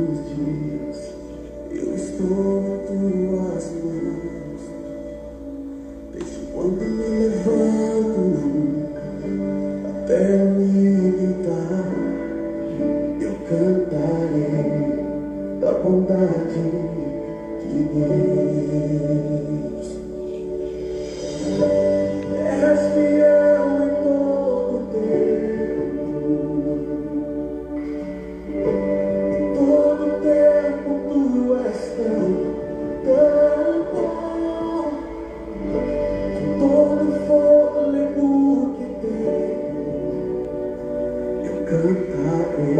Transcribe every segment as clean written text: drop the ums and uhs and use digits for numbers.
os dias eu estou em tuas mãos. Desde quando me levanto até me deitar, eu cantarei da bondade de Deus. És fiel em todo o tempo, em todo o tempo tu és tão bom. Com todo o fôlego que tenho, eu cantarei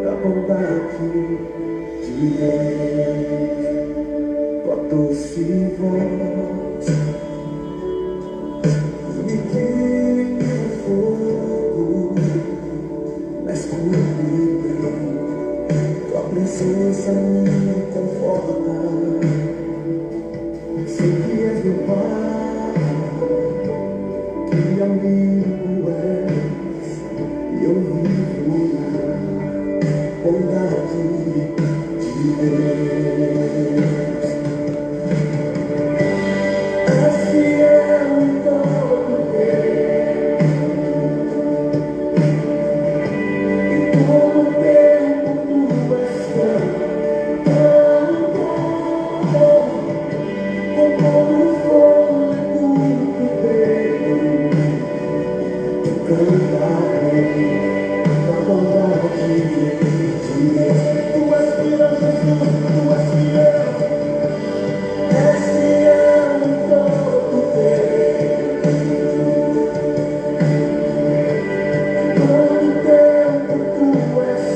da bondade de Deus. Tua doce voz me guia no fogo, na escuridão. Tua presença me conforta. Sei que és meu Pai, que amigo és, e eu vivo na bondade de Deus. És fiel em todo o tempo, em todo o tempo tu és tão bom. Com todo o fôlego que tenho, eu cantarei da bondade de Deus. Tu és fiel, Jesus, tu és fiel. És fiel em todo o tempo, em todo o tempo tu és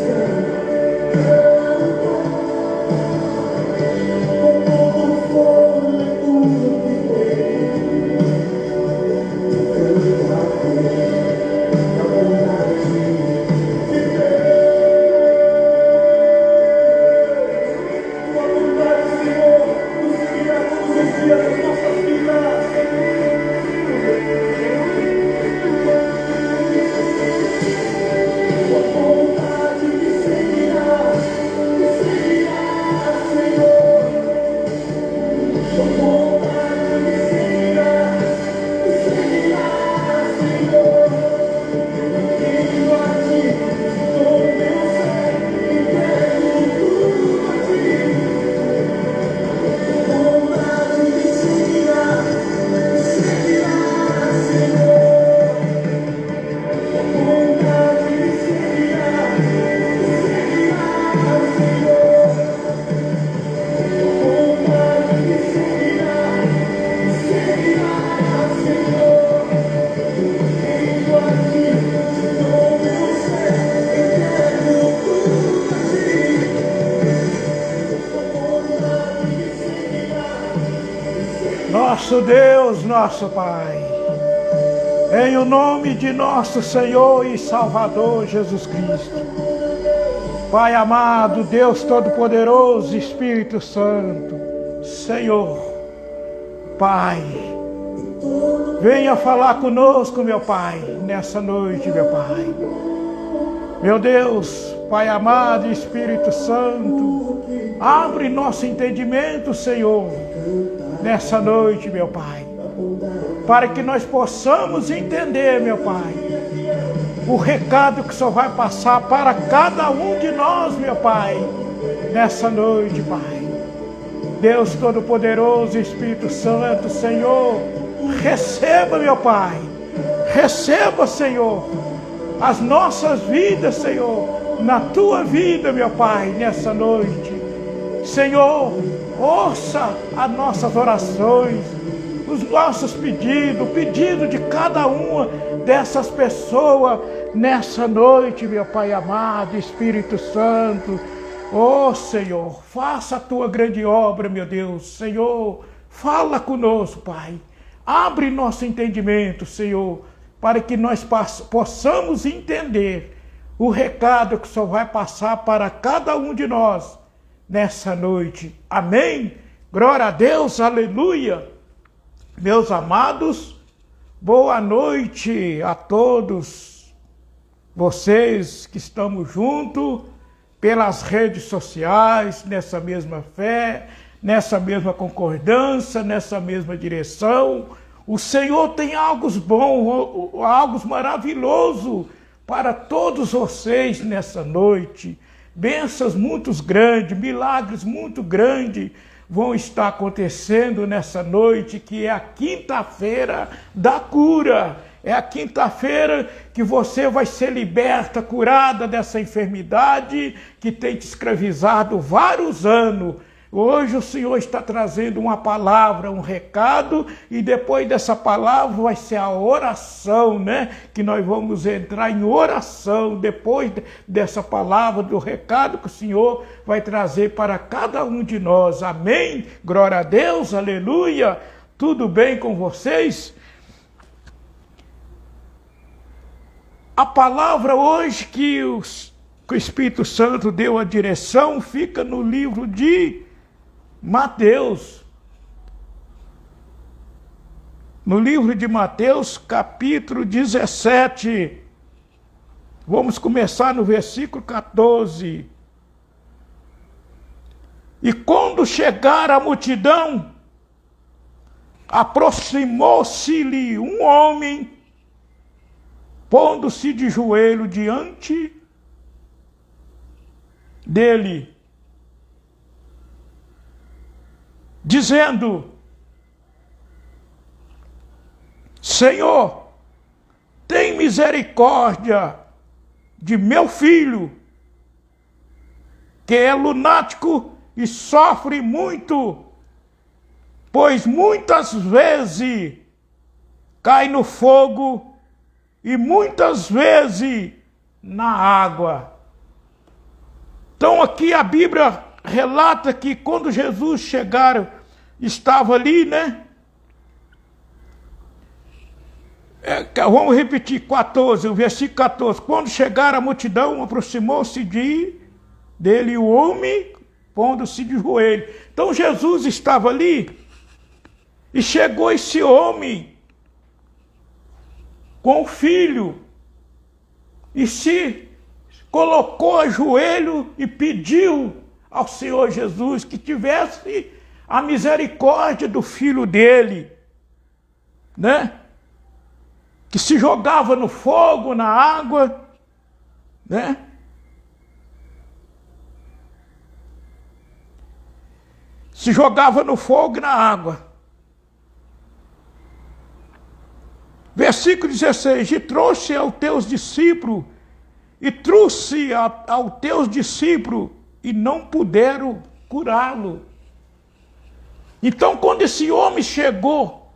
tão bom. Com todo o fôlego que tenho, eu cantarei da bondade de Deus. Tua bondade, Senhor, nos guia todos os dias das nossas vidas. Tua bondade me seguirá, Senhor. Tua bondade me seguirá, Senhor. Eu mantenho a ti, dou meu ser, entrego tudo a ti. Tua bondade me seguirá, Senhor. Tua bondade me seguirá, Senhor. Tua bondade me seguirá, Senhor. Eu a ti, dou meu ser, entrego tudo a ti. Tua bondade me seguirá. Nosso Deus, nosso Pai, em o nome de nosso Senhor e Salvador Jesus Cristo, Pai amado, Deus Todo-Poderoso, Espírito Santo, Senhor, Pai, venha falar conosco, meu Pai, nessa noite, meu Pai. Meu Deus, Pai amado, Espírito Santo, abre nosso entendimento, Senhor, nessa noite, meu Pai, para que nós possamos entender, meu Pai, o recado que o Senhor vai passar para cada um de nós, meu Pai, nessa noite, Pai. Deus Todo-Poderoso, Espírito Santo, Senhor, receba, meu Pai, receba, Senhor, as nossas vidas, Senhor, na Tua vida, meu Pai, nessa noite. Senhor, ouça as nossas orações, os nossos pedidos, o pedido de cada uma dessas pessoas nessa noite, meu Pai amado, Espírito Santo. Oh, Senhor, faça a Tua grande obra, meu Deus. Senhor, fala conosco, Pai. Abre nosso entendimento, Senhor, para que nós possamos entender o recado que o Senhor vai passar para cada um de nós nessa noite. Amém? Glória a Deus, aleluia. Meus amados, boa noite a todos vocês que estamos juntos pelas redes sociais, nessa mesma fé, nessa mesma concordância, nessa mesma direção. O Senhor tem algo bom, algo maravilhoso para todos vocês nessa noite. Bênçãos muito grandes, milagres muito grandes vão estar acontecendo nessa noite, que é a quinta-feira da cura. É a quinta-feira que você vai ser liberta, curada dessa enfermidade que tem te escravizado vários anos. Hoje o Senhor está trazendo uma palavra, um recado, e depois dessa palavra vai ser a oração, né? Que nós vamos entrar em oração depois dessa palavra, do recado que o Senhor vai trazer para cada um de nós. Amém? Glória a Deus, aleluia. Tudo bem com vocês? A palavra hoje que o Espírito Santo deu a direção fica no livro de Mateus. No livro de Mateus, capítulo 17. Vamos começar no versículo 14. E quando chegar a multidão, aproximou-se-lhe um homem, pondo-se de joelho diante dele, dizendo: Senhor, tem misericórdia de meu filho, que é lunático e sofre muito, pois muitas vezes cai no fogo e muitas vezes na água. Então aqui a Bíblia relata que quando Jesus chegaram, estava ali, né? Vamos repetir, 14, o versículo 14. Quando chegaram a multidão, aproximou-se dele o homem, pondo-se de joelho. Então Jesus estava ali, e chegou esse homem com o filho, e se colocou a joelho e pediu ao Senhor Jesus que tivesse a misericórdia do filho dele, né? Que se jogava no fogo, na água, né? Se jogava no fogo e na água. Versículo 16, e trouxe aos teus discípulos, e não puderam curá-lo. Então, quando esse homem chegou,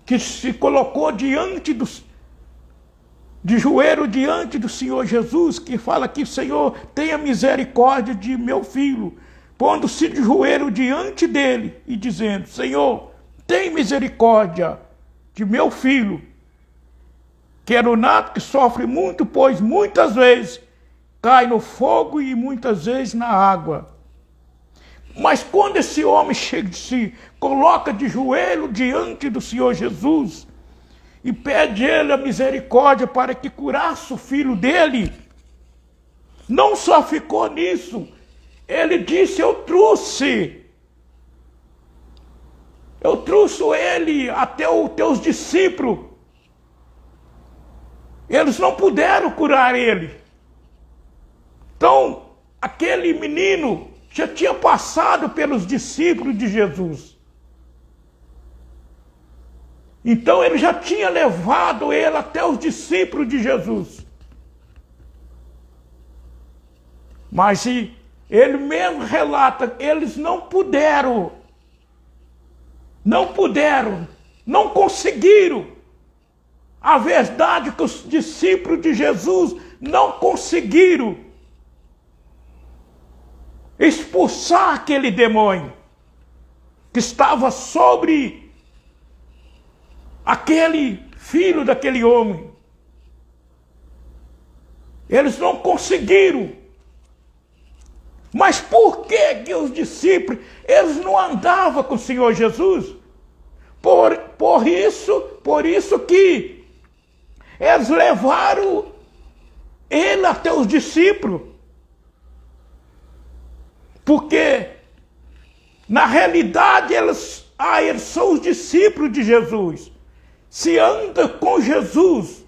que se colocou de joelho diante do Senhor Jesus, que fala aqui: Senhor, tenha misericórdia de meu filho, pondo-se de joelho diante dele e dizendo: Senhor, tem misericórdia de meu filho, que é lunático, que sofre muito, pois muitas vezes cai no fogo e muitas vezes na água. Mas quando esse homem se coloca de joelho diante do Senhor Jesus e pede ele a misericórdia para que curasse o filho dele, não só ficou nisso, ele disse: eu trouxe ele até os teus discípulos. Eles não puderam curar ele. Então, aquele menino já tinha passado pelos discípulos de Jesus. Então, ele já tinha levado ele até os discípulos de Jesus. Mas ele mesmo relata, eles não conseguiram. A verdade é que os discípulos de Jesus não conseguiram expulsar aquele demônio que estava sobre aquele filho daquele homem. Eles não conseguiram. Mas por que os discípulos, eles não andavam com o Senhor Jesus? Por isso que eles levaram ele até os discípulos. Porque, na realidade, eles são os discípulos de Jesus. Se anda com Jesus,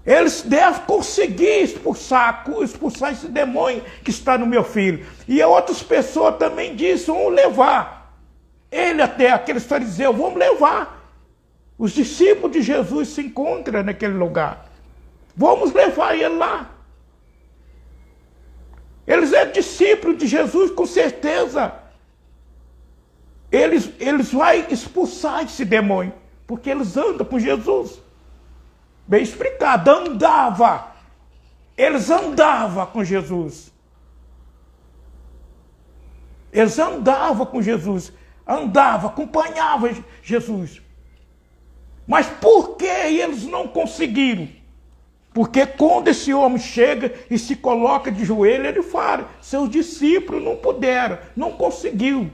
eles devem conseguir expulsar esse demônio que está no meu filho. E outras pessoas também dizem, vamos levar ele até aqueles fariseus, vamos levar. Os discípulos de Jesus se encontram naquele lugar. Vamos levar ele lá. Eles são discípulos de Jesus, com certeza. Eles vão expulsar esse demônio, porque eles andam com Jesus. Bem explicado, eles andavam com Jesus. Eles andavam com Jesus, acompanhavam Jesus. Mas por que eles não conseguiram? Porque quando esse homem chega e se coloca de joelho, ele fala, seus discípulos não puderam, não conseguiu.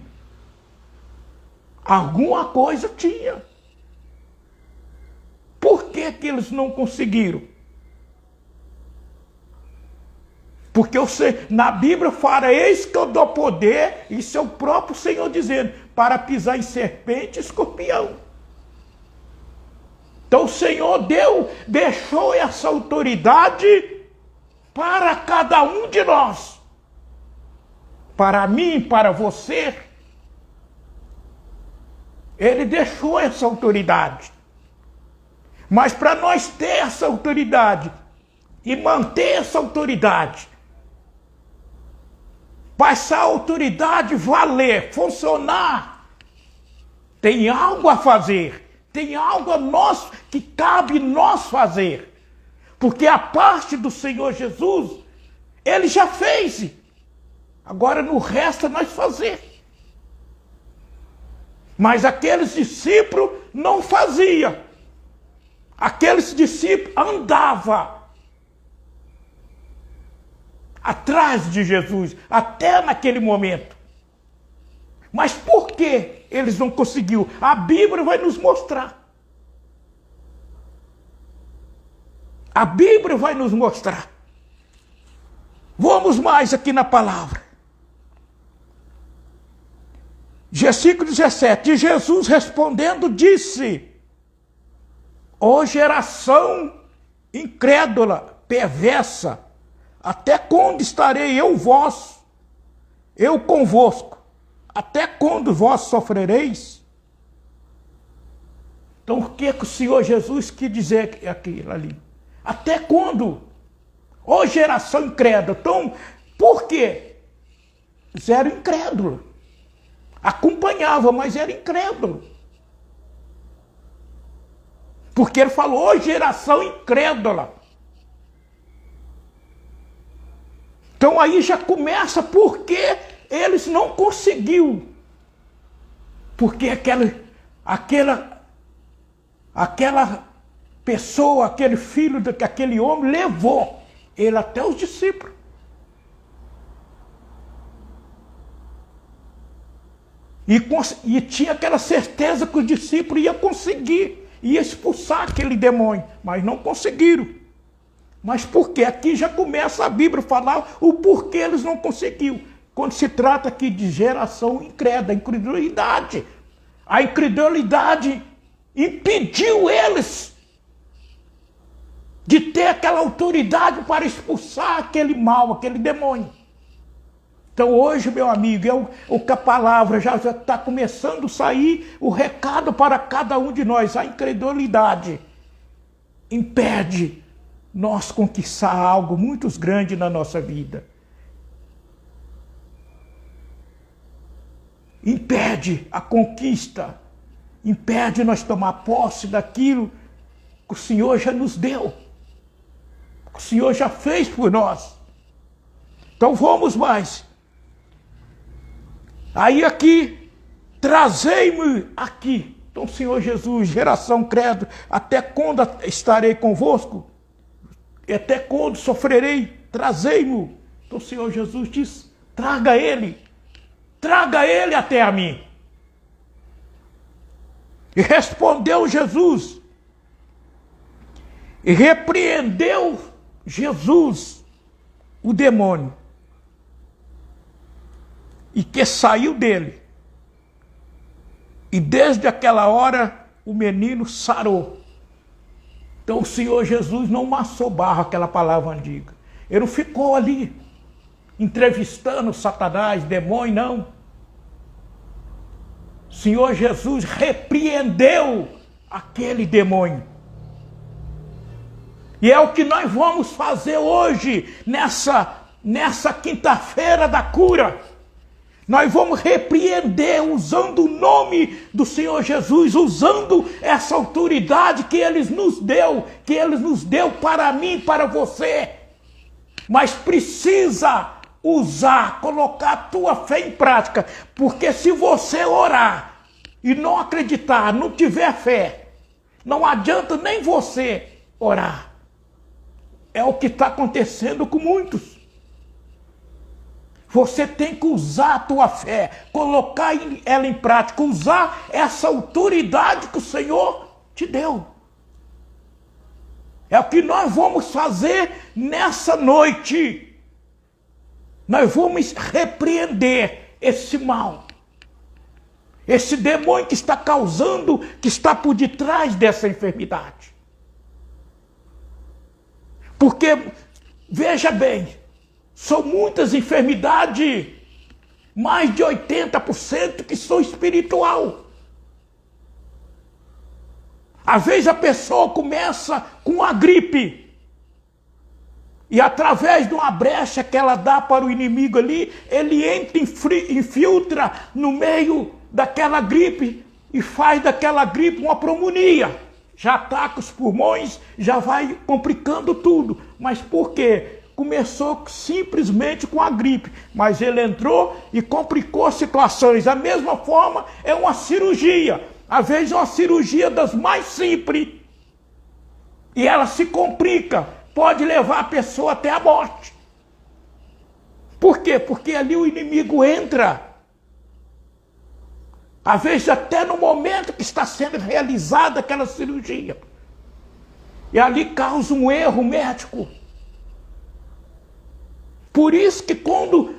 Alguma coisa tinha. Por que eles não conseguiram? Porque na Bíblia fala, eis que eu dou poder, isso é o próprio Senhor dizendo, para pisar em serpente e escorpião. Então o Senhor deixou essa autoridade para cada um de nós. Para mim, para você. Ele deixou essa autoridade. Mas para nós ter essa autoridade e manter essa autoridade, para essa autoridade valer, funcionar, tem algo a fazer. Tem algo a nós que cabe nós fazer. Porque a parte do Senhor Jesus, Ele já fez. Agora não resta nós fazer. Mas aqueles discípulos não faziam. Aqueles discípulos andavam atrás de Jesus, até naquele momento. Mas por que eles não conseguiram? A Bíblia vai nos mostrar. A Bíblia vai nos mostrar. Vamos mais aqui na palavra. Versículo 17. E Jesus respondendo disse, ó geração incrédula, perversa, até quando estarei eu convosco? Até quando vós sofrereis? Então o que o Senhor Jesus quis dizer aquilo ali? Até quando? Ó geração incrédula. Então, por quê? Eles eram incrédulos. Acompanhavam, mas eram incrédulos. Porque ele falou, ó geração incrédula. Então aí já começa porque eles não conseguiu. Porque aquela pessoa, aquele filho daquele homem levou ele até os discípulos. E tinha aquela certeza que os discípulos iam conseguir, ia expulsar aquele demônio, mas não conseguiram. Mas por quê? Aqui já começa a Bíblia a falar o porquê eles não conseguiram. Quando se trata aqui de geração incrédula, incredulidade. A incredulidade impediu eles de ter aquela autoridade para expulsar aquele mal, aquele demônio. Então hoje, meu amigo, o que a palavra já está começando a sair, o recado para cada um de nós. A incredulidade impede nós conquistar algo muito grande na nossa vida. Impede a conquista, impede nós tomar posse daquilo que o Senhor já nos deu, que o Senhor já fez por nós. Então vamos mais. Aí aqui, trazei-me aqui. Então Senhor Jesus, geração credo, até quando estarei convosco? Até quando sofrerei? Trazei-me. Então o Senhor Jesus diz, traga ele até a mim. E respondeu Jesus, e repreendeu Jesus o demônio, e que saiu dele. E desde aquela hora o menino sarou. Então o Senhor Jesus não massou barro, aquela palavra antiga. Ele não ficou ali entrevistando Satanás, demônio, não. O Senhor Jesus repreendeu aquele demônio. E é o que nós vamos fazer hoje, nessa quinta-feira da cura. Nós vamos repreender usando o nome do Senhor Jesus, usando essa autoridade que Ele nos deu para mim, para você. Mas precisa usar, colocar a tua fé em prática, porque se você orar e não acreditar, não tiver fé, não adianta nem você orar. É o que está acontecendo com muitos. Você tem que usar a tua fé, colocar ela em prática, usar essa autoridade que o Senhor te deu. É o que nós vamos fazer nessa noite. Nós vamos repreender esse mal. Esse demônio que está causando, que está por detrás dessa enfermidade. Porque, veja bem, são muitas enfermidades, mais de 80% que são espiritual. Às vezes a pessoa começa com a gripe, e através de uma brecha que ela dá para o inimigo ali, ele entra, infiltra no meio daquela gripe e faz daquela gripe uma pneumonia. Já ataca os pulmões, já vai complicando tudo. Mas por quê? Começou simplesmente com a gripe, mas ele entrou e complicou situações. Da mesma forma, é uma cirurgia. Às vezes é uma cirurgia das mais simples. E ela se complica, pode levar a pessoa até a morte. Por quê? Porque ali o inimigo entra. Às vezes até no momento que está sendo realizada aquela cirurgia. E ali causa um erro médico. Por isso que quando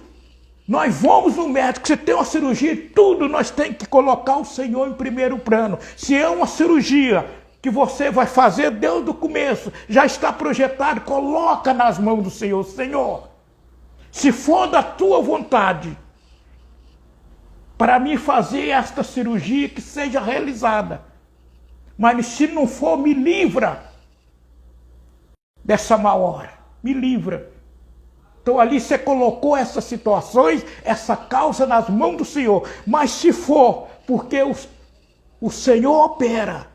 nós vamos no médico, se tem uma cirurgia, tudo nós temos que colocar o Senhor em primeiro plano. Se é uma cirurgia que você vai fazer desde o começo, já está projetado, coloca nas mãos do Senhor. Senhor, se for da tua vontade, para mim fazer esta cirurgia que seja realizada. Mas se não for, me livra dessa má hora. Me livra. Então ali você colocou essas situações, essa causa nas mãos do Senhor. Mas se for, porque o Senhor opera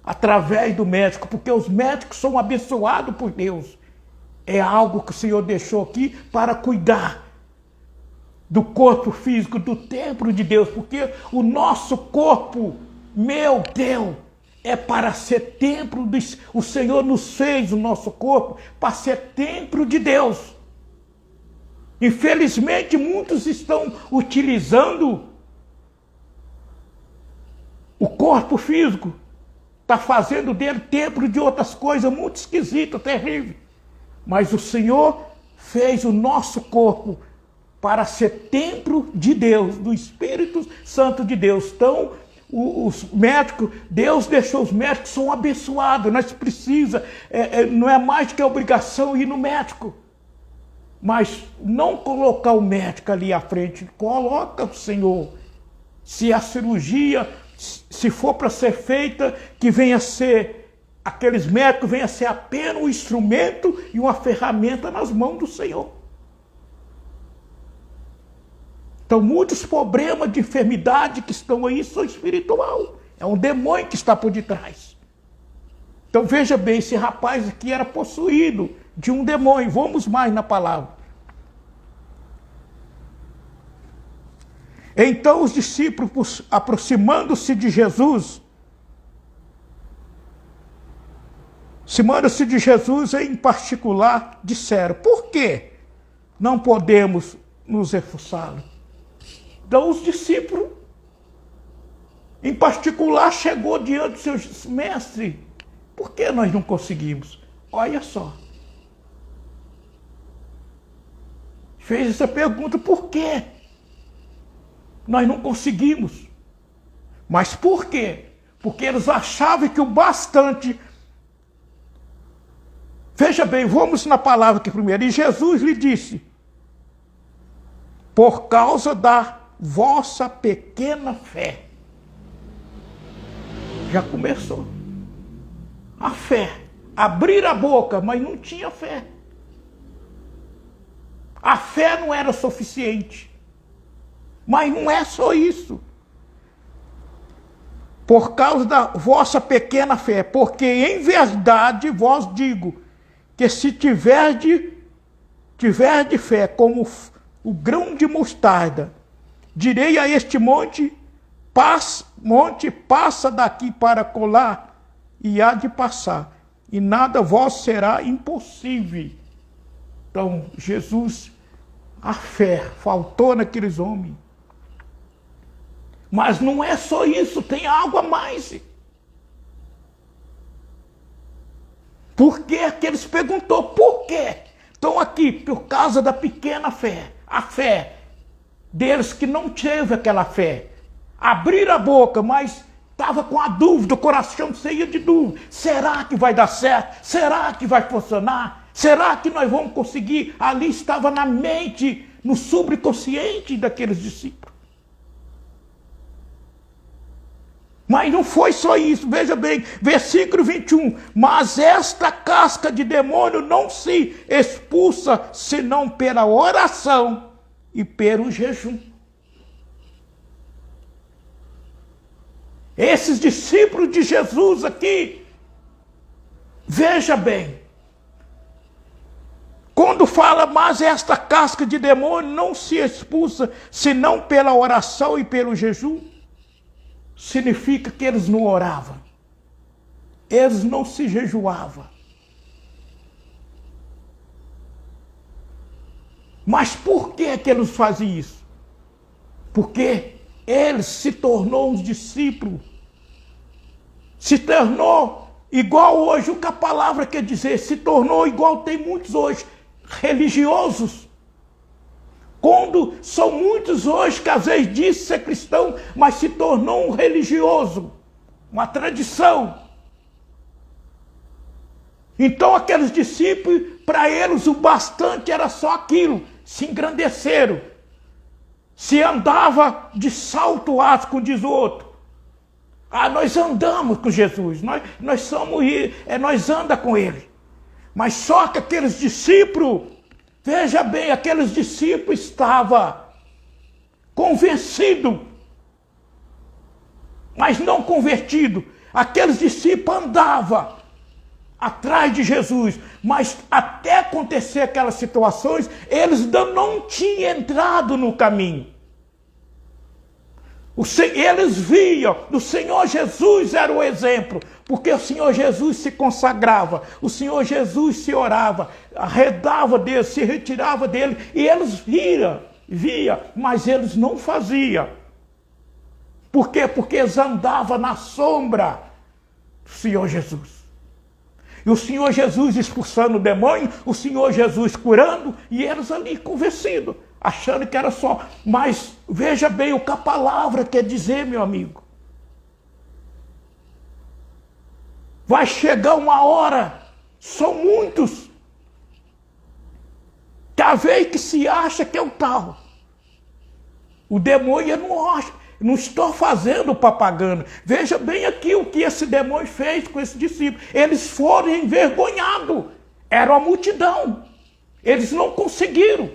através do médico, porque os médicos são abençoados por Deus. É algo que o Senhor deixou aqui para cuidar do corpo físico, do templo de Deus. Porque o nosso corpo, meu Deus, é para ser templo. O Senhor nos fez o nosso corpo para ser templo de Deus. Infelizmente, muitos estão utilizando o corpo físico, está fazendo dele templo de outras coisas muito esquisitas, terríveis. Mas o Senhor fez o nosso corpo para ser templo de Deus, do Espírito Santo de Deus. Então, os médicos, Deus deixou os médicos, são abençoados. Nós precisamos, não é mais que a obrigação ir no médico. Mas não colocar o médico ali à frente, coloca o Senhor. Se a cirurgia, se for para ser feita, que venha a ser, aqueles médicos venham a ser apenas um instrumento e uma ferramenta nas mãos do Senhor. Então, muitos problemas de enfermidade que estão aí são espiritual. É um demônio que está por detrás. Então, veja bem, esse rapaz aqui era possuído de um demônio. Vamos mais na palavra. Então, os discípulos, aproximando-se de Jesus, em particular, disseram: por que não podemos nos reforçá-lo? Então os discípulos, em particular, chegou diante dos seus mestres. Por que nós não conseguimos? Olha só. fez essa pergunta: por quê? Nós não conseguimos. Mas por quê? Porque eles achavam que o bastante... Veja bem, vamos na palavra aqui primeiro. E Jesus lhe disse: por causa da vossa pequena fé. Já começou. A fé. Abrir a boca, mas não tinha fé. A fé não era suficiente. Mas não é só isso. Por causa da vossa pequena fé, porque em verdade vos digo que se tiverdes fé como o grão de mostarda, direi a este monte, passa daqui para colar, e há de passar, e nada vos será impossível. Então, Jesus, a fé faltou naqueles homens. Mas não é só isso, tem algo a mais. Por que eles perguntou? Por quê? Estão aqui por causa da pequena fé. A fé deles que não teve aquela fé. Abriram a boca, mas estava com a dúvida, o coração cheio de dúvida. Será que vai dar certo? Será que vai funcionar? Será que nós vamos conseguir? Ali estava na mente, no subconsciente daqueles discípulos. Mas não foi só isso, veja bem, versículo 21. Mas esta casca de demônio não se expulsa senão pela oração e pelo jejum. Esses discípulos de Jesus aqui, veja bem, quando fala, mas esta casca de demônio não se expulsa senão pela oração e pelo jejum, significa que eles não oravam, eles não se jejuavam. Mas por que eles faziam isso? Porque eles se tornou uns discípulos, se tornou igual hoje, o que a palavra quer dizer, se tornou igual tem muitos hoje, religiosos. Quando são muitos hoje que às vezes dizem ser cristão, mas se tornou um religioso, uma tradição. Então aqueles discípulos, para eles o bastante era só aquilo, se engrandeceram. Se andava de salto alto, como diz o outro. Ah, nós andamos com Jesus, nós somos, nós andamos com Ele. Mas só que aqueles discípulos, veja bem, aqueles discípulos estavam convencidos, mas não convertidos. Aqueles discípulos andavam atrás de Jesus, mas até acontecer aquelas situações, eles ainda não tinham entrado no caminho. Eles viam, o Senhor Jesus era o exemplo, porque o Senhor Jesus se consagrava, o Senhor Jesus se orava, arredava dele, se retirava dele, e eles via, mas eles não faziam. Por quê? Porque eles andavam na sombra do Senhor Jesus. E o Senhor Jesus expulsando o demônio, o Senhor Jesus curando, e eles ali convencidos, achando que era só. Mas veja bem o que a palavra quer dizer, meu amigo. Vai chegar uma hora, são muitos, que a vez que se acha que é o tal. O demônio não acha. Não estou fazendo propaganda. Veja bem aqui o que esse demônio fez com esse discípulo. Eles foram envergonhados. Era uma multidão. Eles não conseguiram.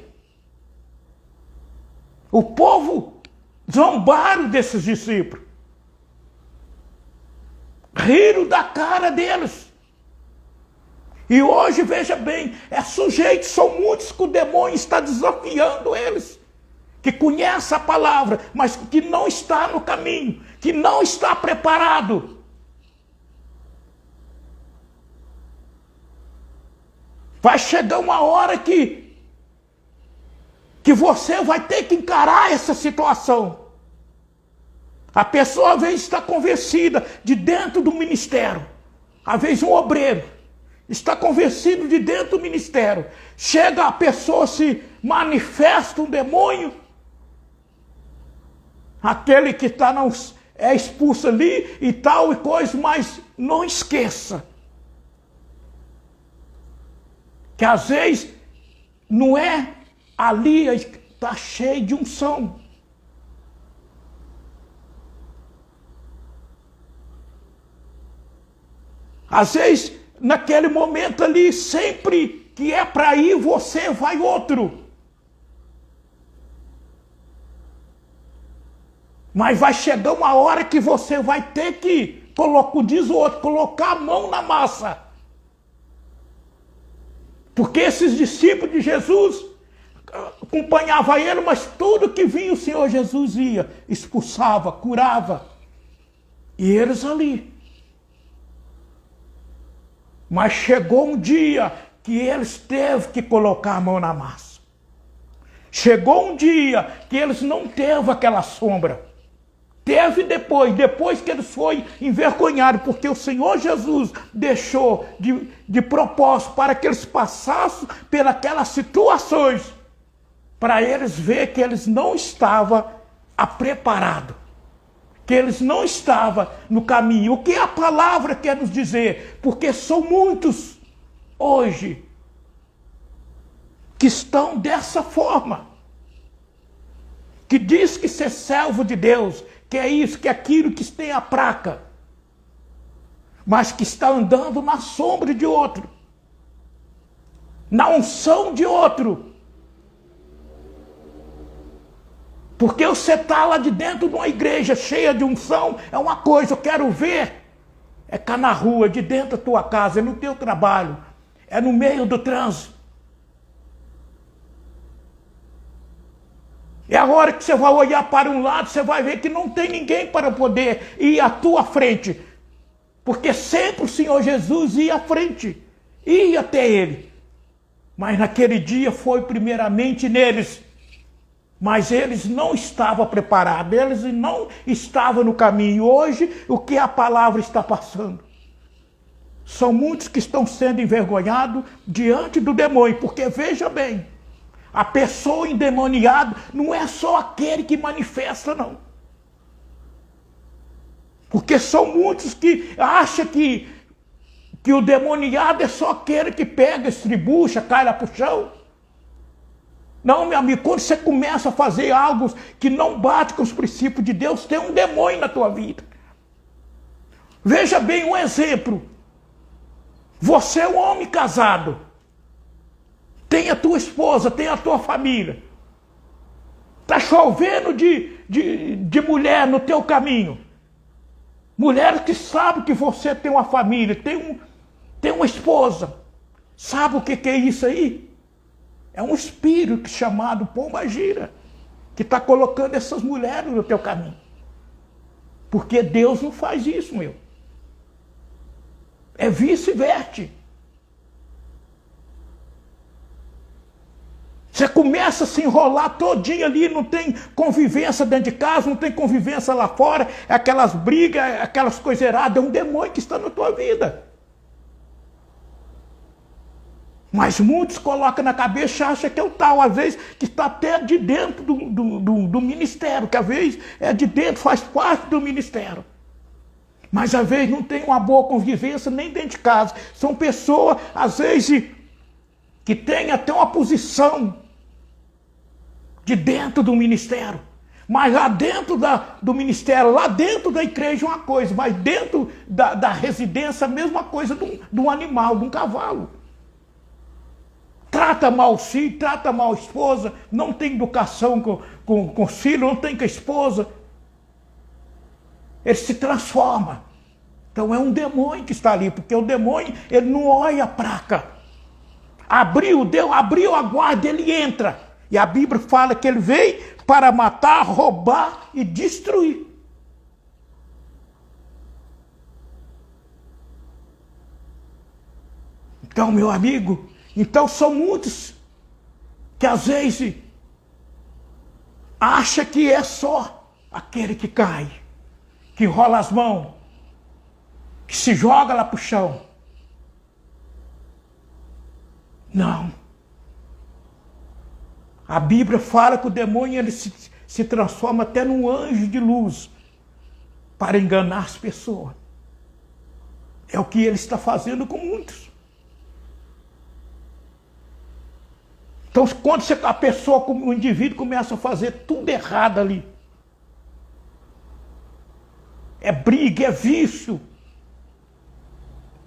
O povo zombaram desses discípulos. Riram da cara deles. E hoje, veja bem, são muitos que o demônio está desafiando eles. Que conhece a palavra, mas que não está no caminho, que não está preparado. Vai chegar uma hora que você vai ter que encarar essa situação. A pessoa às vezes está convencida de dentro do ministério, às vezes um obreiro, está convencido de dentro do ministério. Chega a pessoa, se manifesta um demônio, aquele que está é expulso ali e tal e coisa, mas não esqueça que às vezes não é ali, está cheio de unção. Às vezes, naquele momento ali, sempre que é para ir, você vai outro. Mas vai chegar uma hora que você vai ter que, como diz o outro, colocar a mão na massa. Porque esses discípulos de Jesus acompanhavam ele, mas tudo que vinha o Senhor Jesus ia, expulsava, curava. E eles ali. Mas chegou um dia que eles teve que colocar a mão na massa. Chegou um dia que eles não teve aquela sombra. Teve depois que eles foram envergonhados, porque o Senhor Jesus deixou de propósito para que eles passassem pelas situações, para eles ver que eles não estavam preparados, que eles não estavam no caminho. O que a palavra quer nos dizer? Porque são muitos hoje que estão dessa forma, que diz que ser servo de Deus, que é isso, que é aquilo, que tem a placa, mas que está andando na sombra de outro, na unção de outro. Porque você está lá de dentro de uma igreja cheia de unção, é uma coisa. Eu quero ver, é cá na rua, de dentro da tua casa, é no teu trabalho, é no meio do trânsito. É a hora que você vai olhar para um lado, você vai ver que não tem ninguém para poder ir à tua frente. Porque sempre o Senhor Jesus ia à frente, ia até ele. Mas naquele dia foi primeiramente neles. Mas eles não estavam preparados, eles não estavam no caminho. Hoje, o que a palavra está passando? São muitos que estão sendo envergonhados diante do demônio, porque veja bem, a pessoa endemoniada não é só aquele que manifesta, não. Porque são muitos que acham que o demoniado é só aquele que pega, estribucha, cai lá pro chão. Não, meu amigo, quando você começa a fazer algo que não bate com os princípios de Deus, tem um demônio na tua vida. Veja bem um exemplo. Você é um homem casado. Tem a tua esposa, tem a tua família. Está chovendo de mulher no teu caminho. Mulheres que sabem que você tem uma família, tem uma esposa. Sabe o que é isso aí? É um espírito chamado pombagira, que está colocando essas mulheres no teu caminho. Porque Deus não faz isso, meu. É vice-versa. Você começa a se enrolar todinho ali, não tem convivência dentro de casa, não tem convivência lá fora, é aquelas brigas, aquelas coisas erradas, é um demônio que está na tua vida. Mas muitos colocam na cabeça, acham que é o tal, às vezes, que está até de dentro do ministério, que às vezes é de dentro, faz parte do ministério. Mas às vezes não tem uma boa convivência nem dentro de casa. São pessoas, às vezes, que têm até uma posição de dentro do ministério. Mas lá dentro do ministério, lá dentro da igreja é uma coisa, mas dentro da residência a mesma coisa de um animal, de um cavalo. Trata mal o filho, trata mal a esposa, não tem educação com o filho, não tem com a esposa. Ele se transforma. Então é um demônio que está ali, porque o demônio, ele não olha a placa. Abriu a guarda, ele entra. E a Bíblia fala que ele veio para matar, roubar e destruir. Então, meu amigo, são muitos que às vezes acham que é só aquele que cai, que rola as mãos, que se joga lá para o chão. Não. A Bíblia fala que o demônio ele se transforma até num anjo de luz para enganar as pessoas. É o que ele está fazendo com muitos. Então, quando a pessoa, o indivíduo começa a fazer tudo errado ali, é briga, é vício,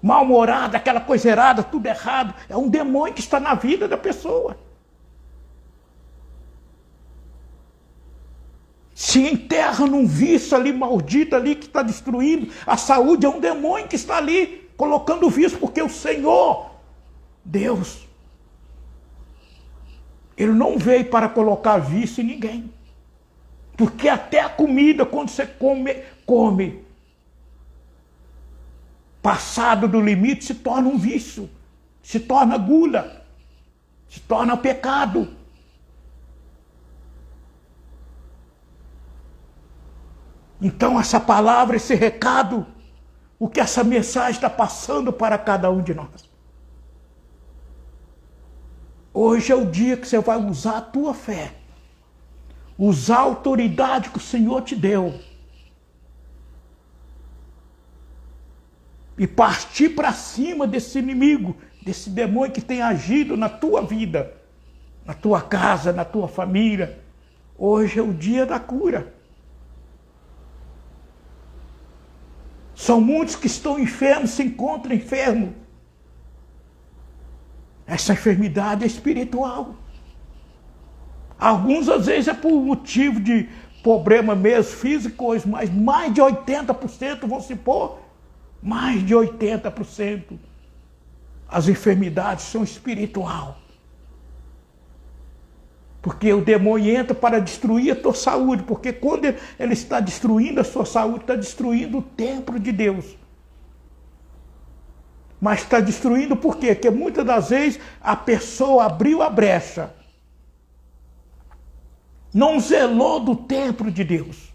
mal-humorado, aquela coisa errada, tudo errado, é um demônio que está na vida da pessoa. Se enterra num vício ali maldito ali que está destruindo a saúde, é um demônio que está ali colocando vício, porque o Senhor, Deus, Ele não veio para colocar vício em ninguém. Porque até a comida, quando você come passado do limite, se torna um vício, se torna gula, se torna pecado. Então essa palavra, esse recado, o que essa mensagem está passando para cada um de nós. Hoje é o dia que você vai usar a tua fé, usar a autoridade que o Senhor te deu e partir para cima desse inimigo, desse demônio que tem agido na tua vida, na tua casa, na tua família. Hoje é o dia da cura. São muitos que estão enfermos, se encontram enfermos. Essa enfermidade é espiritual. Alguns, às vezes, é por motivo de problema mesmo, físicos, mas mais de 80%, vão se pôr, mais de 80%. As enfermidades são espiritual. Porque o demônio entra para destruir a tua saúde, porque quando ele está destruindo a sua saúde, está destruindo o templo de Deus. Mas está destruindo por quê? Porque muitas das vezes a pessoa abriu a brecha, não zelou do templo de Deus.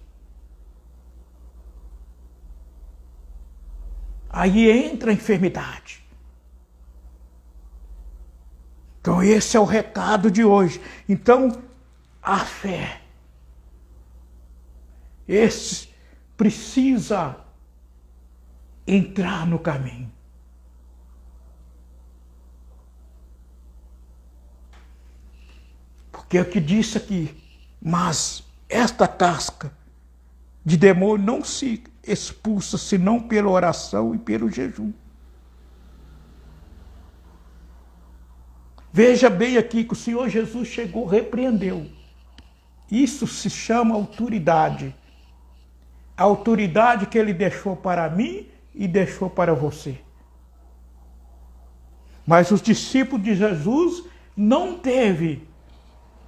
Aí entra a enfermidade. Então esse é o recado de hoje. Então, a fé. Esse precisa entrar no caminho. Porque é o que disse aqui, mas esta casca de demônio não se expulsa senão pela oração e pelo jejum. Veja bem aqui que o Senhor Jesus chegou, repreendeu. Isso se chama autoridade. A autoridade que Ele deixou para mim e deixou para você. Mas os discípulos de Jesus não teve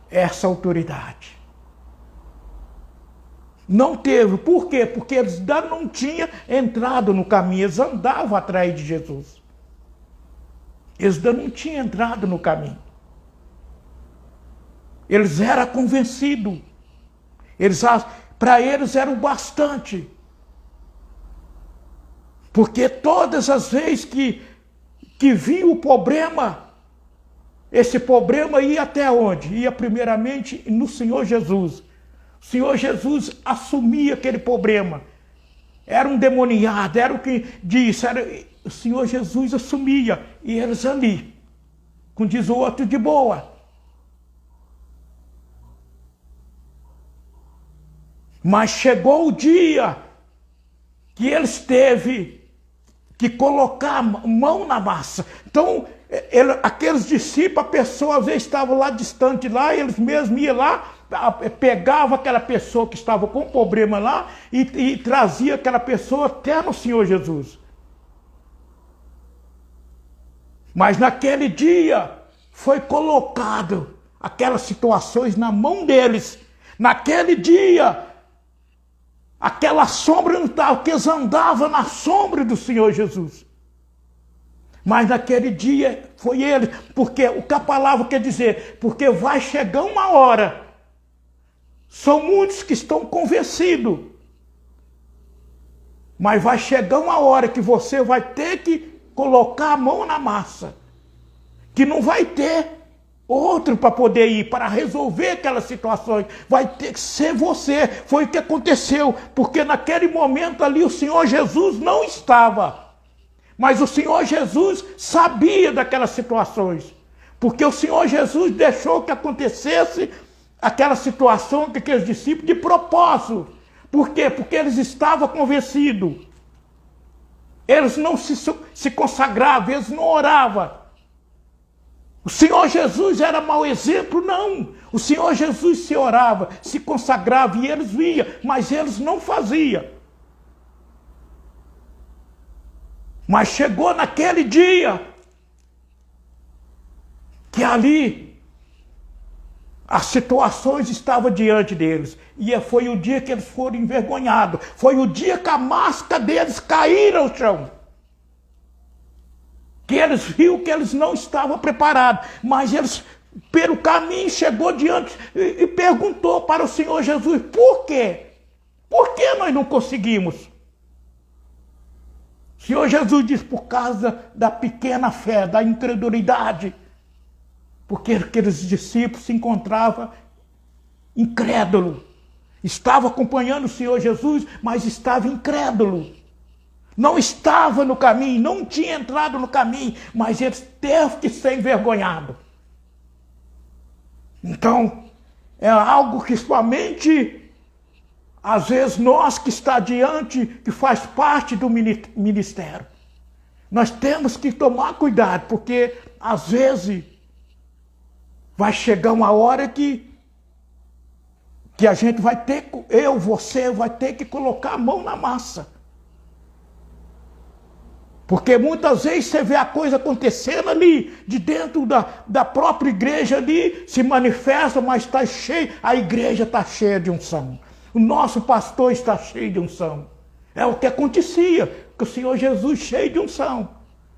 essa autoridade. Não teve. Por quê? Porque eles ainda não tinham entrado no caminho. Eles andavam atrás de Jesus. Eles ainda não tinham entrado no caminho. Eles eram convencidos. Para eles era o bastante. Porque todas as vezes que viam o problema, esse problema ia até onde? Ia primeiramente no Senhor Jesus. O Senhor Jesus assumia aquele problema. Era um demoniado, era o que disse, o Senhor Jesus assumia, e eles ali, como diz o outro, de boa. Mas chegou o dia que eles teve que colocar a mão na massa. Então, aqueles discípulos, a pessoa às vezes estava lá distante lá, eles mesmos iam lá, pegava aquela pessoa que estava com problema lá e trazia aquela pessoa até no Senhor Jesus. Mas naquele dia foi colocado aquelas situações na mão deles. Naquele dia, aquela sombra não estava, porque eles andavam na sombra do Senhor Jesus. Mas naquele dia foi ele, porque o que a palavra quer dizer, porque vai chegar uma hora, são muitos que estão convencidos, mas vai chegar uma hora que você vai ter que colocar a mão na massa. que não vai ter outro para poder ir, para resolver aquelas situações. Vai ter que ser você. Foi o que aconteceu, porque naquele momento ali o Senhor Jesus não estava. Mas o Senhor Jesus sabia daquelas situações. Porque o Senhor Jesus deixou que acontecesse aquela situação com aqueles discípulos de propósito. Por quê? Porque eles estavam convencidos. Eles não se consagravam, eles não oravam. O Senhor Jesus era mau exemplo? Não. O Senhor Jesus se orava, se consagrava e eles viam, mas eles não faziam. Mas chegou naquele dia que ali as situações estavam diante deles. E foi o dia que eles foram envergonhados. Foi o dia que a máscara deles caiu no chão. Que eles viram que eles não estavam preparados. Mas eles, pelo caminho, chegou diante e perguntou para o Senhor Jesus, por quê? Por que nós não conseguimos? O Senhor Jesus diz, por causa da pequena fé, da incredulidade. Porque aqueles discípulos se encontravam incrédulos. Estavam acompanhando o Senhor Jesus, mas estavam incrédulos. Não estava no caminho, não tinha entrado no caminho, mas eles teve que ser envergonhados. Então, é algo que somente, às vezes, nós que está diante, que faz parte do ministério, nós temos que tomar cuidado, porque, às vezes, vai chegar uma hora que a gente vai ter, você vai ter que colocar a mão na massa. Porque muitas vezes você vê a coisa acontecendo ali, de dentro da própria igreja ali, se manifesta, mas está cheio, a igreja está cheia de unção. O nosso pastor está cheio de unção. É o que acontecia, que o Senhor Jesus cheio de unção.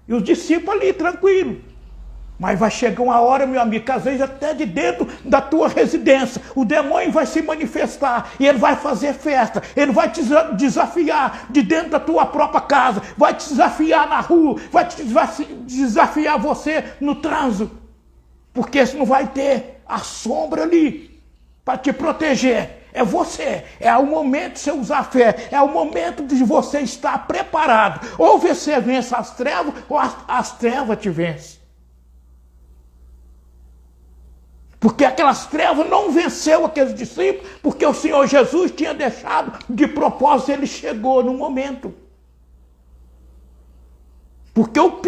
E os discípulos ali, tranquilo. Mas vai chegar uma hora, meu amigo, que às vezes até de dentro da tua residência, o demônio vai se manifestar e ele vai fazer festa, ele vai te desafiar de dentro da tua própria casa, vai te desafiar na rua, vai te desafiar você no trânsito, porque você não vai ter a sombra ali para te proteger. É você, é o momento de você usar a fé, é o momento de você estar preparado. Ou você vence as trevas, ou as trevas te vencem. Porque aquelas trevas não venceu aqueles discípulos, porque o Senhor Jesus tinha deixado de propósito, ele chegou no momento. Porque o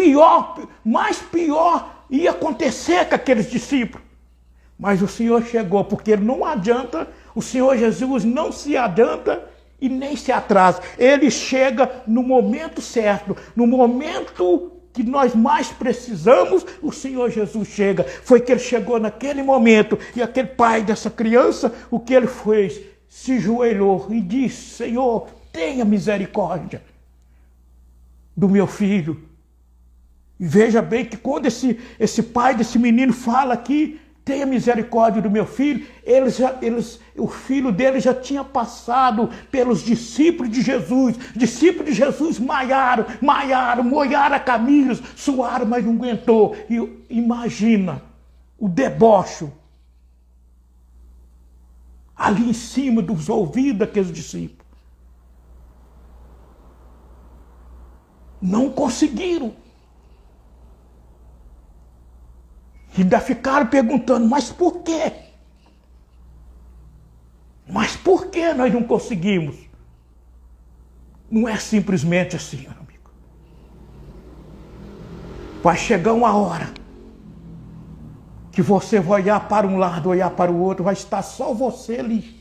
mais pior ia acontecer com aqueles discípulos. Mas o Senhor chegou, porque não adianta, o Senhor Jesus não se adianta e nem se atrasa. Ele chega no momento certo, no momento que nós mais precisamos, o Senhor Jesus chega. Foi que ele chegou naquele momento, e aquele pai dessa criança, o que ele fez? Se ajoelhou e disse, Senhor, tenha misericórdia do meu filho. E veja bem que quando esse pai desse menino fala aqui, tenha misericórdia do meu filho, o filho dele já tinha passado pelos discípulos de Jesus. Discípulos de Jesus moiaram a camisa, suaram, mas não aguentou. E imagina o deboche ali em cima dos ouvidos daqueles discípulos. Não conseguiram. E ainda ficaram perguntando, mas por quê? Mas por que nós não conseguimos? Não é simplesmente assim, meu amigo. Vai chegar uma hora que você vai olhar para um lado, olhar para o outro, vai estar só você ali.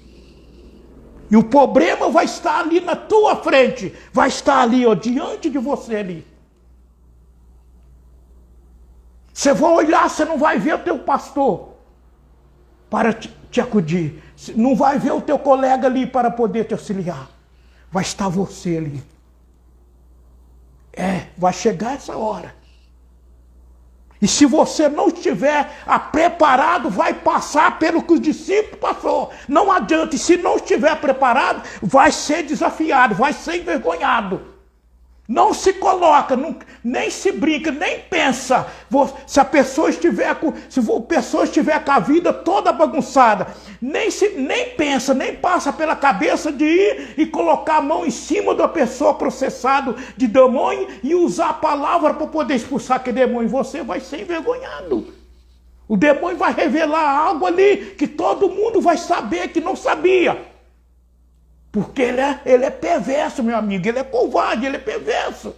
E o problema vai estar ali na tua frente, vai estar ali, ó, diante de você ali. Você vai olhar, você não vai ver o teu pastor para te acudir. Não vai ver o teu colega ali para poder te auxiliar. Vai estar você ali. Vai chegar essa hora. E se você não estiver preparado, vai passar pelo que os discípulos passou. Não adianta. E se não estiver preparado, vai ser desafiado, vai ser envergonhado. Não se coloca, nem se brinca, nem pensa. Se a pessoa estiver com a vida toda bagunçada, nem pensa, nem passa pela cabeça de ir e colocar a mão em cima da pessoa processada de demônio e usar a palavra para poder expulsar aquele demônio. Você vai ser envergonhado. O demônio vai revelar algo ali que todo mundo vai saber que não sabia. Porque ele é perverso, meu amigo. Ele é covarde, ele é perverso.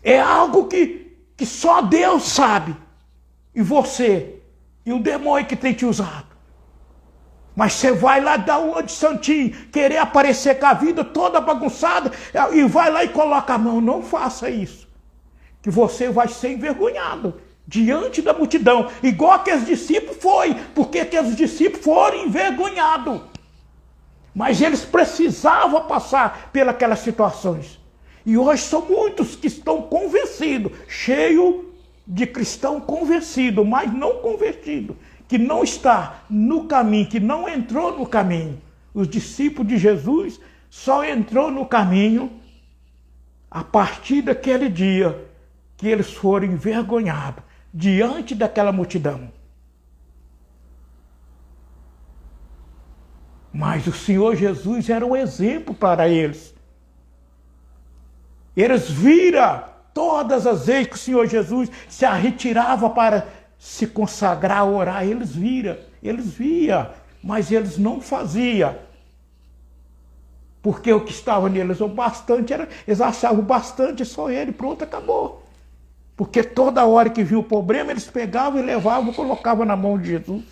É algo que só Deus sabe. E você. E o demônio que tem te usado. Mas você vai lá dar uma de santinho, querer aparecer com a vida toda bagunçada, e vai lá e coloca a mão. Não faça isso. Que você vai ser envergonhado diante da multidão, igual aqueles discípulos foi, porque aqueles discípulos foram envergonhados. Mas eles precisavam passar pelas situações. E hoje são muitos que estão convencidos, cheios de cristão convencido, mas não convertido, que não está no caminho, que não entrou no caminho. Os discípulos de Jesus só entrou no caminho a partir daquele dia que eles foram envergonhados diante daquela multidão. Mas o Senhor Jesus era um exemplo para eles. Eles viram todas as vezes que o Senhor Jesus se retirava para se consagrar, orar, eles viam, mas eles não faziam. Porque o que estava neles o bastante, eles achavam bastante só ele, pronto, acabou. Porque toda hora que viu o problema, eles pegavam e levavam e colocavam na mão de Jesus.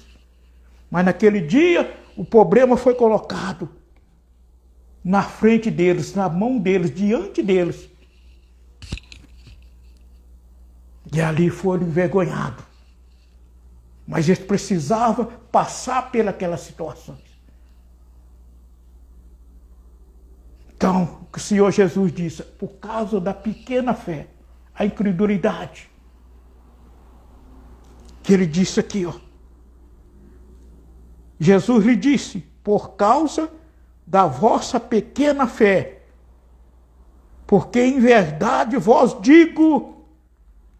Mas naquele dia, o problema foi colocado na frente deles, na mão deles, diante deles. E ali foram envergonhados. Mas eles precisavam passar pelas situações. Então, o que o Senhor Jesus disse, por causa da pequena fé, a incredulidade, que ele disse aqui, ó. Jesus lhe disse, por causa da vossa pequena fé, porque em verdade vos digo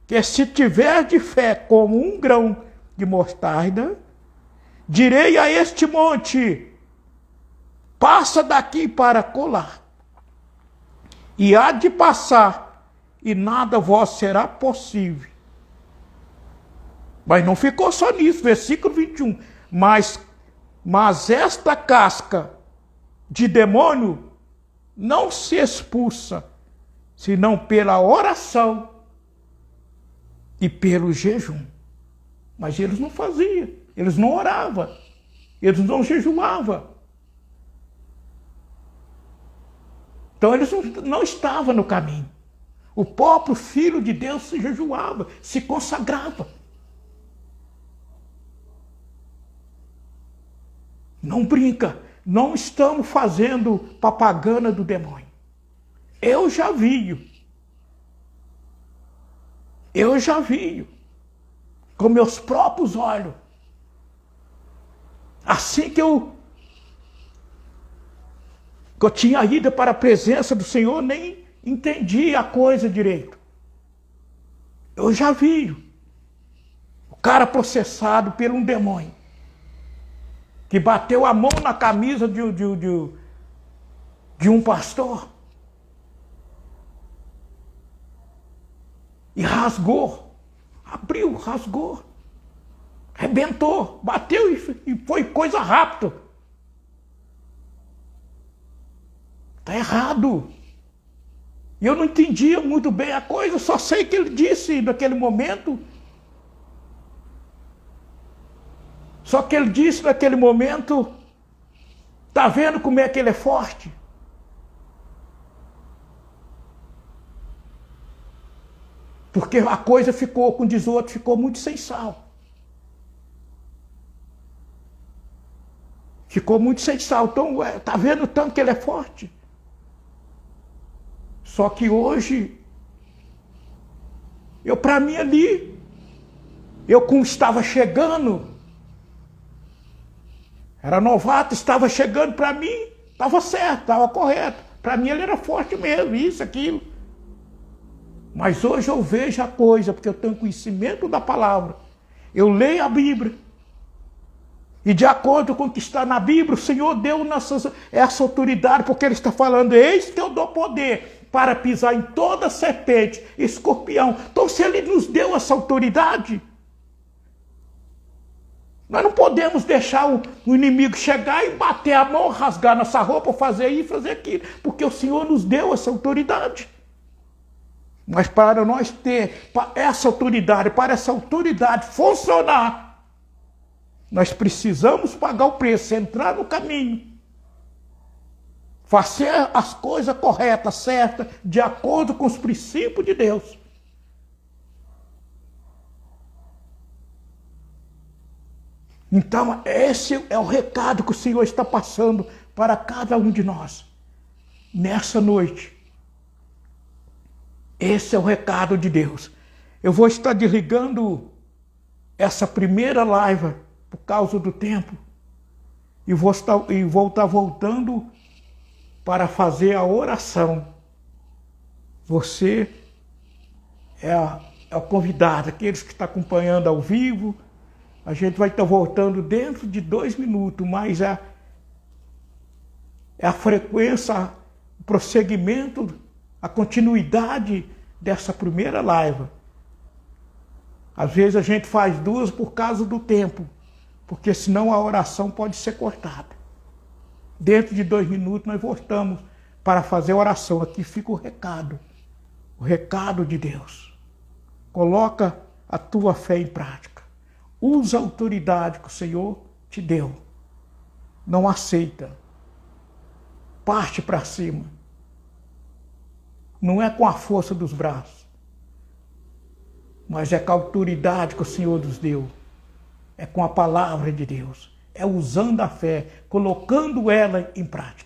que se tiver de fé como um grão de mostarda, direi a este monte, passa daqui para colar, e há de passar, e nada vos será possível. Mas não ficou só nisso, versículo 21. Mas esta casca de demônio não se expulsa, senão pela oração e pelo jejum. Mas eles não faziam, eles não oravam, eles não jejuavam. Então eles não estavam no caminho. O próprio Filho de Deus se jejuava, se consagrava. Não brinca, não estamos fazendo propaganda do demônio. Eu já vi com meus próprios olhos. Assim que eu tinha ido para a presença do Senhor, nem entendi a coisa direito. Eu já vi o cara processado por um demônio que bateu a mão na camisa de um pastor e rasgou, abriu, rasgou, arrebentou, bateu e foi coisa rápida. Está errado. E eu não entendia muito bem a coisa, só sei que ele disse naquele momento. Só que ele disse naquele momento, tá vendo como é que ele é forte? Porque a coisa ficou, com diz o outro, ficou muito sem sal. Ficou muito sem sal. Então, tá vendo o tanto que ele é forte? Só que hoje, para mim ali, como estava chegando, era novato, estava chegando para mim, Estava certo, estava correto. Para mim ele era forte mesmo, isso, aquilo. Mas hoje eu vejo a coisa, porque eu tenho conhecimento da palavra. Eu leio a Bíblia. E de acordo com o que está na Bíblia, o Senhor deu essa autoridade, porque Ele está falando, eis que eu dou poder para pisar em toda serpente, escorpião. Então se Ele nos deu essa autoridade, nós não podemos deixar o inimigo chegar e bater a mão, rasgar nossa roupa, fazer isso, fazer aquilo, porque o Senhor nos deu essa autoridade. Mas para nós ter essa autoridade, para essa autoridade funcionar, nós precisamos pagar o preço, entrar no caminho, fazer as coisas corretas, certas, de acordo com os princípios de Deus. Então, esse é o recado que o Senhor está passando para cada um de nós, nessa noite. Esse é o recado de Deus. Eu vou estar desligando essa primeira live por causa do tempo e vou estar voltando para fazer a oração. Você é o convidado, aqueles que estão acompanhando ao vivo. A gente vai estar voltando dentro de 2 minutos, mas é a frequência, o prosseguimento, a continuidade dessa primeira live. Às vezes a gente faz 2 por causa do tempo, porque senão a oração pode ser cortada. Dentro de 2 minutos nós voltamos para fazer a oração. Aqui fica o recado de Deus. Coloca a tua fé em prática. Usa a autoridade que o Senhor te deu. Não aceita. Parte para cima. Não é com a força dos braços, mas é com a autoridade que o Senhor nos deu. É com a palavra de Deus. É usando a fé, colocando ela em prática.